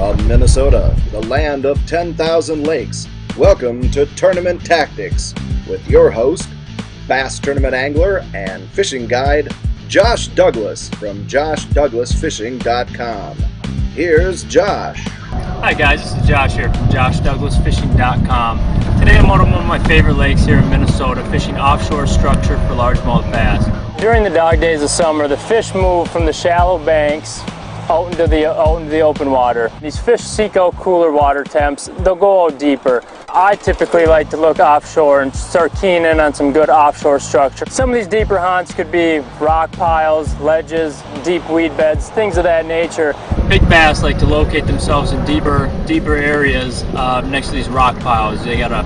From Minnesota, the land of 10,000 lakes, welcome to Tournament Tactics with your host, bass tournament angler and fishing guide, Josh Douglas from JoshDouglasFishing.com. Here's Josh. Hi guys, this is Josh here from JoshDouglasFishing.com. Today I'm on one of my favorite lakes here in Minnesota, fishing offshore structure for largemouth bass. During the dog days of summer, the fish move from the shallow banks out into the open water. These fish seek out cooler water temps. They'll go out deeper. I typically like to look offshore and start keying in on some good offshore structure. Some of these deeper haunts could be rock piles, ledges, deep weed beds, things of that nature. Big bass like to locate themselves in deeper areas next to these rock piles. They got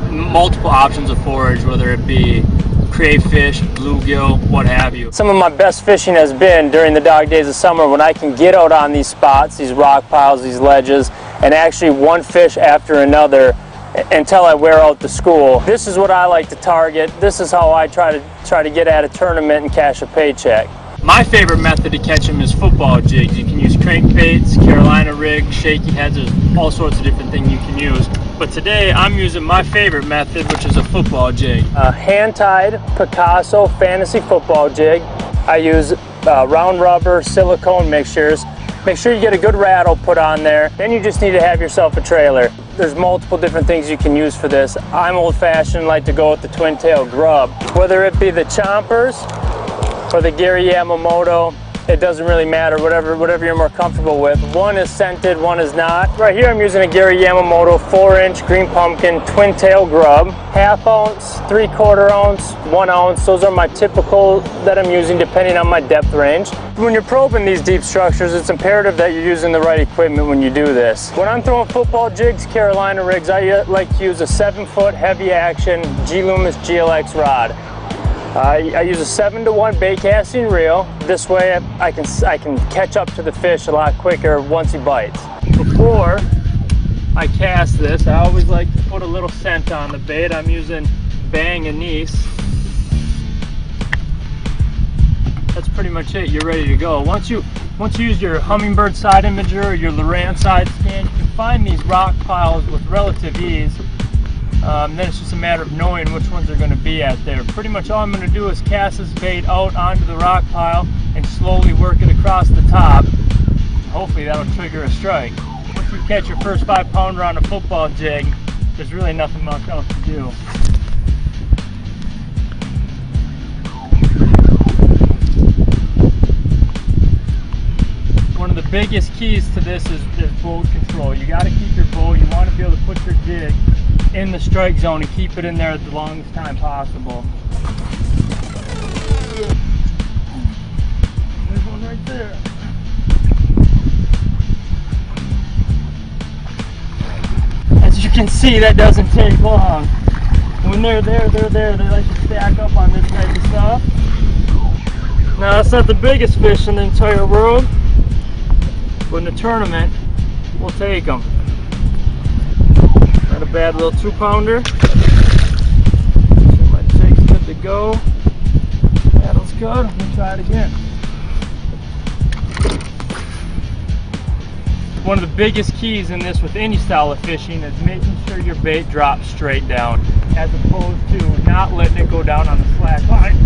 multiple options of forage, whether it be crayfish, bluegill, what have you. Some of my best fishing has been during the dog days of summer when I can get out on these spots, these rock piles, these ledges, and actually one fish after another until I wear out the school. This is what I like to target. This is how I try to get at a tournament and cash a paycheck. My favorite method to catch them is football jigs. You can use crankbaits, Carolina rigs, shaky heads, there's all sorts of different things you can use. But today I'm using my favorite method, which is a football jig. A hand-tied Picasso fantasy football jig. I use round rubber, silicone mixtures. Make sure you get a good rattle put on there. Then you just need to have yourself a trailer. There's multiple different things you can use for this. I'm old-fashioned, like to go with the twin-tail grub. Whether it be the chompers or the Gary Yamamoto, it doesn't really matter, whatever you're more comfortable with. One is scented, one is not. Right here I'm using a Gary Yamamoto 4-inch green pumpkin twin tail grub. 1/2 ounce, 3/4 ounce, 1 ounce. Those are my typical that I'm using depending on my depth range. When you're probing these deep structures, it's imperative that you're using the right equipment when you do this. When I'm throwing football jigs, Carolina rigs, I like to use a 7-foot heavy action G Loomis GLX rod. I use a 7-to-1 bait casting reel. This way I can catch up to the fish a lot quicker once he bites. Before I cast this, I always like to put a little scent on the bait. I'm using Bang Anise. That's pretty much it. You're ready to go. Once you use your Humminbird side imager or your Lowrance side scan, you can find these rock piles with relative ease. Then it's just a matter of knowing which ones are going to be at there. Pretty much all I'm going to do is cast this bait out onto the rock pile and slowly work it across the top. Hopefully that'll trigger a strike. Once you catch your first 5-pounder on a football jig, there's really nothing much else to do. One of the biggest keys to this is boat control. You got to keep your boat. You want to be able to put your jig in the strike zone and keep it in there the longest time possible. There's one right there. As you can see, that doesn't take long. When they're there, they like to stack up on this type of stuff. Now, that's not the biggest fish in the entire world, but in the tournament, we'll take them. Not a bad little 2-pounder. So my jig's good to go. Paddle's good. Let me try it again. One of the biggest keys in this with any style of fishing is making sure your bait drops straight down, as opposed to not letting it go down on the slack line.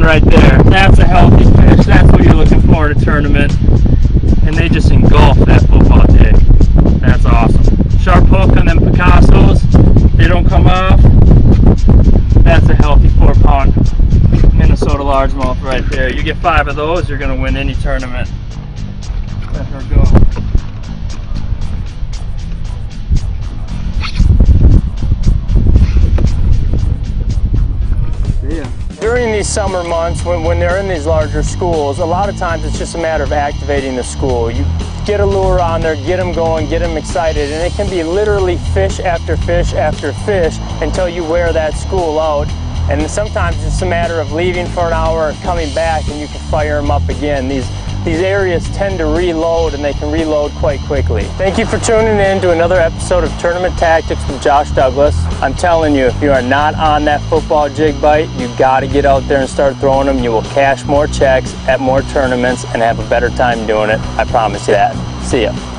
Right there. That's a healthy fish. That's what you're looking for in a tournament. And they just engulf that football jig. That's awesome. Sharp hook on them Picassos. They don't come off. That's a healthy 4-pound Minnesota largemouth right there. You get 5 of those, you're going to win any tournament. Let her go. During these summer months, when they're in these larger schools, a lot of times it's just a matter of activating the school. get a lure on there, get them going, get them excited, and it can be literally fish after fish after fish until you wear that school out. And sometimes it's just a matter of leaving for an hour and coming back and you can fire them up again. These areas tend to reload, and they can reload quite quickly. Thank you for tuning in to another episode of Tournament Tactics with Josh Douglas. I'm telling you, if you are not on that football jig bite, you got to get out there and start throwing them. You will cash more checks at more tournaments and have a better time doing it. I promise you that. See ya.